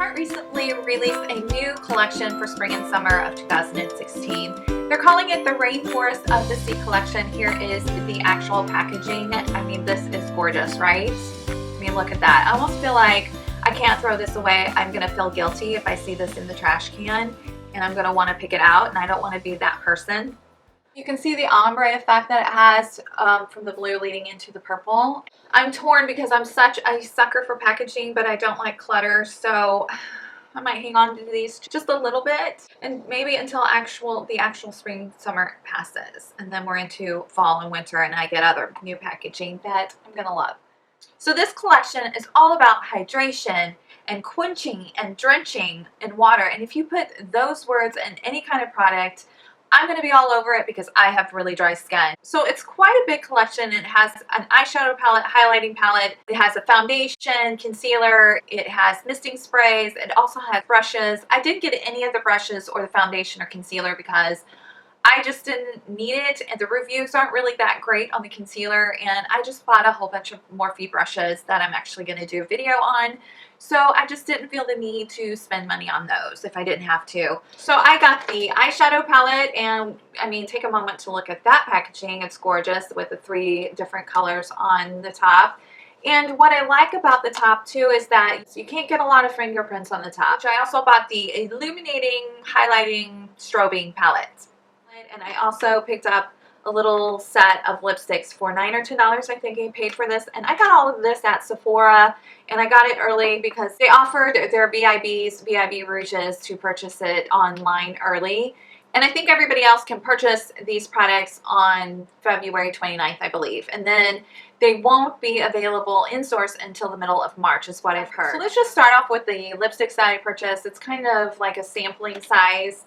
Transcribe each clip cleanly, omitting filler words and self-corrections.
Tarte recently released a new collection for spring and summer of 2016. They're calling it the Rainforest of the Sea collection. Here is the actual packaging. I mean, this is gorgeous, right? I mean, look at that. I almost feel like I can't throw this away. I'm gonna feel guilty if I see this in the trash can, and I'm gonna wanna pick it out, and I don't wanna be that person. You can see the ombre effect that it has from the blue leading into the purple. I'm torn because I'm such a sucker for packaging, but I don't like clutter, so I might hang on to these just a little bit, and maybe until the actual spring summer passes, and then we're into fall and winter, and I get other new packaging that I'm gonna love. So this collection is all about hydration and quenching and drenching in water, and if you put those words in any kind of product, I'm going to be all over it because I have really dry skin. So it's quite a big collection. It has an eyeshadow palette, highlighting palette. It has a foundation, concealer. It has misting sprays. It also has brushes. I didn't get any of the brushes or the foundation or concealer because I just didn't need it, and the reviews aren't really that great on the concealer, and I just bought a whole bunch of Morphe brushes that I'm actually going to do a video on, so I just didn't feel the need to spend money on those if I didn't have to. So I got the eyeshadow palette, and I mean, take a moment to look at that packaging. It's gorgeous with the 3 different colors on the top. And what I like about the top too is that you can't get a lot of fingerprints on the top. I also bought the illuminating, highlighting, strobing palette. And I also picked up a little set of lipsticks for $9 or $10. I think I paid for this, and I got all of this at Sephora, and I got it early because they offered their BIB Rouges to purchase it online early, and I think everybody else can purchase these products on February 29th, I believe, and then they won't be available in stores until the middle of March is what I've heard. So let's just start off with the lipsticks that I purchased. It's kind of like a sampling size.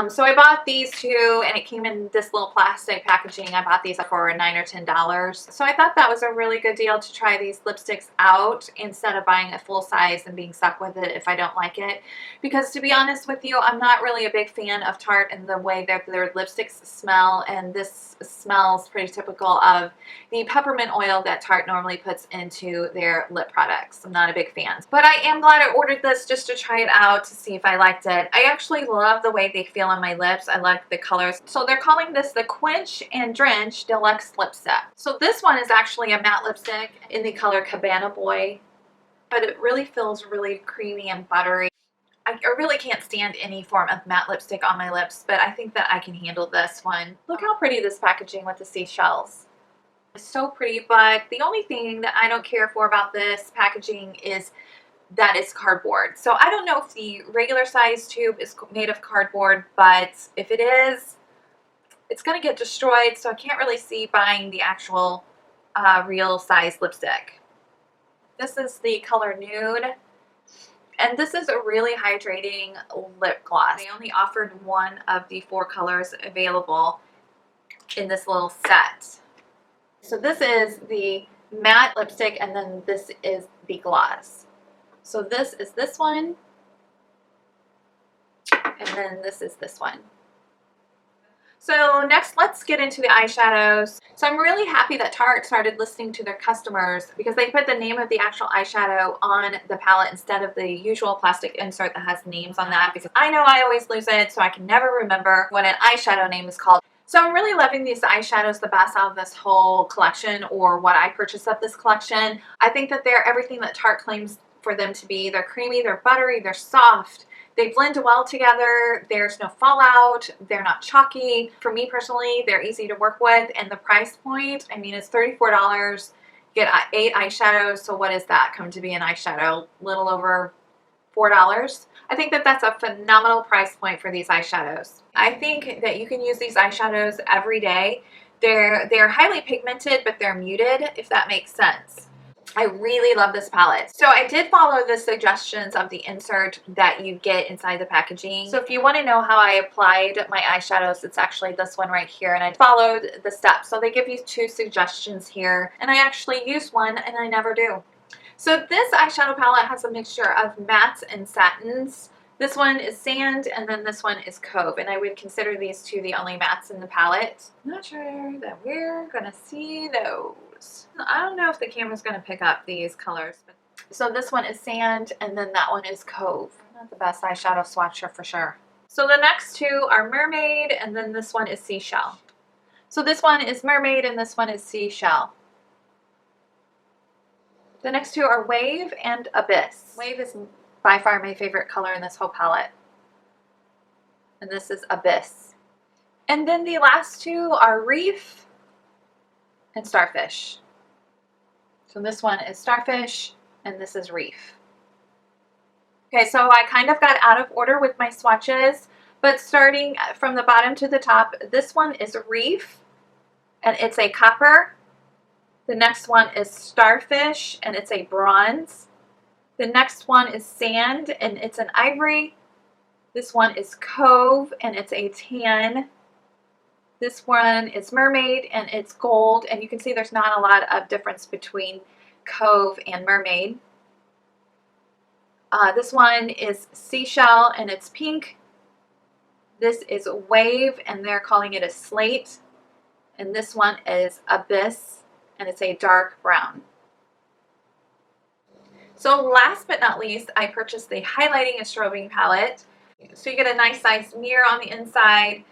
So I bought these 2, and it came in this little plastic packaging. I bought these for $9 or $10. So I thought that was a really good deal to try these lipsticks out instead of buying a full size and being stuck with it if I don't like it. Because to be honest with you, I'm not really a big fan of Tarte and the way that their lipsticks smell, and this smells pretty typical of the peppermint oil that Tarte normally puts into their lip products. I'm not a big fan. But I am glad I ordered this just to try it out to see if I liked it. I actually love the way they feel on my lips. I like the colors. So they're calling this the Quench and Drench Deluxe Lip Set. So this one is actually a matte lipstick in the color Cabana Boy, but it really feels really creamy and buttery. I really can't stand any form of matte lipstick on my lips, but I think that I can handle this one. Look how pretty this packaging with the seashells. It's so pretty, but the only thing that I don't care for about this packaging is that is cardboard. So I don't know if the regular size tube is made of cardboard, but if it is, it's going to get destroyed, so I can't really see buying the actual real size lipstick. This is the color Nude, and this is a really hydrating lip gloss. They only offered one of the 4 colors available in this little set. So this is the matte lipstick, and then this is the gloss. So this is this one, and then this is this one. So next, let's get into the eyeshadows. So I'm really happy that Tarte started listening to their customers because they put the name of the actual eyeshadow on the palette instead of the usual plastic insert that has names on that, because I know I always lose it, so I can never remember what an eyeshadow name is called. So I'm really loving these eyeshadows the best out of this whole collection, or what I purchased of this collection. I think that they're everything that Tarte claims for them to be. They're creamy, they're buttery, they're soft, they blend well together, there's no fallout, they're not chalky. For me personally, they're easy to work with, and the price point, I mean, it's $34. You get 8 eyeshadows, so what is that come to be an eyeshadow? Little over $4. I think that that's a phenomenal price point for these eyeshadows. I think that you can use these eyeshadows every day. They're highly pigmented, but they're muted, if that makes sense. I really love this palette. So I did follow the suggestions of the insert that you get inside the packaging. So if you want to know how I applied my eyeshadows, it's actually this one right here, and I followed the steps. So they give you 2 suggestions here, and I actually use one, and I never do. So this eyeshadow palette has a mixture of mattes and satins. This one is Sand, and then this one is Cove, and I would consider these 2 the only mattes in the palette. I'm not sure that we're gonna see those. I don't know if the camera's gonna pick up these colors, but So this one is Sand, and then that one is Cove. Not the best eyeshadow swatcher for sure. So the next two are Mermaid, and then this one is Seashell. So this one is Mermaid, and this one is Seashell. The next two are Wave and Abyss. Wave is by far my favorite color in this whole palette. And this is Abyss. And then the last two are Reef and Starfish. So this one is Starfish, and this is Reef. Okay, so I kind of got out of order with my swatches, but starting from the bottom to the top, this one is Reef, and it's a copper. The next one is Starfish, and it's a bronze. The next one is Sand, and it's an ivory. This one is Cove, and it's a tan. This one is Mermaid, and it's gold. And you can see there's not a lot of difference between Cove and Mermaid. This one is Seashell, and it's pink. This is Wave, and they're calling it a slate. And this one is Abyss, and it's a dark brown. So last but not least, I purchased the highlighting and strobing palette. So you get a nice size mirror on the inside.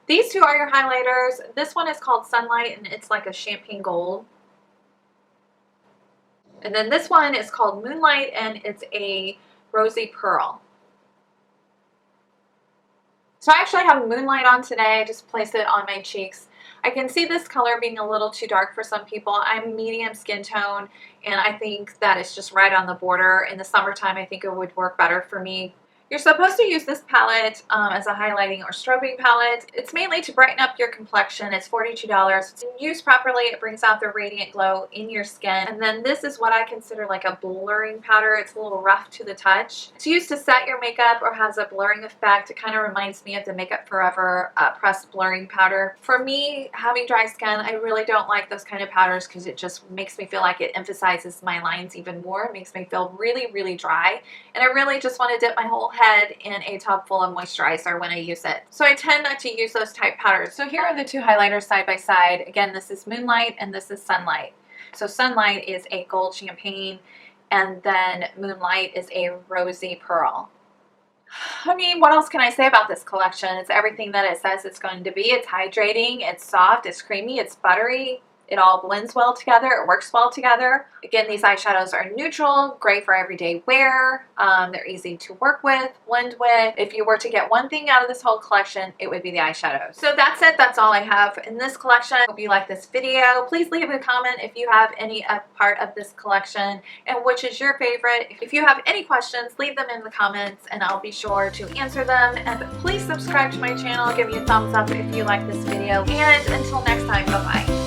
These two are your highlighters. This one is called Sunlight, and it's like a champagne gold. And then this one is called Moonlight, and it's a rosy pearl. So I actually have Moonlight on today. I just placed it on my cheeks. I can see this color being a little too dark for some people. I'm medium skin tone, and I think that it's just right on the border. In the summertime, I think it would work better for me. You're supposed to use this palette as a highlighting or strobing palette. It's mainly to brighten up your complexion. It's $42. When used properly, it brings out the radiant glow in your skin. And then this is what I consider like a blurring powder. It's a little rough to the touch. It's used to set your makeup or has a blurring effect. It kind of reminds me of the Makeup Forever pressed blurring powder. For me, having dry skin, I really don't like those kind of powders because it just makes me feel like it emphasizes my lines even more. It makes me feel really, really dry. And I really just want to dip my whole head in a tub full of moisturizer when I use it. So I tend not to use those type powders. So here are the two highlighters side by side. Again, this is Moonlight and this is Sunlight. So Sunlight is a gold champagne, and then Moonlight is a rosy pearl. I mean, what else can I say about this collection? It's everything that it says it's going to be. It's hydrating, it's soft, it's creamy, it's buttery. It all blends well together. It works well together. Again, these eyeshadows are neutral, great for everyday wear. They're easy to work with, blend with. If you were to get one thing out of this whole collection, it would be the eyeshadows. So that's it. That's all I have in this collection. I hope you like this video. Please leave a comment if you have any part of this collection and which is your favorite. If you have any questions, leave them in the comments and I'll be sure to answer them. And please subscribe to my channel. Give me a thumbs up if you like this video. And until next time, bye-bye.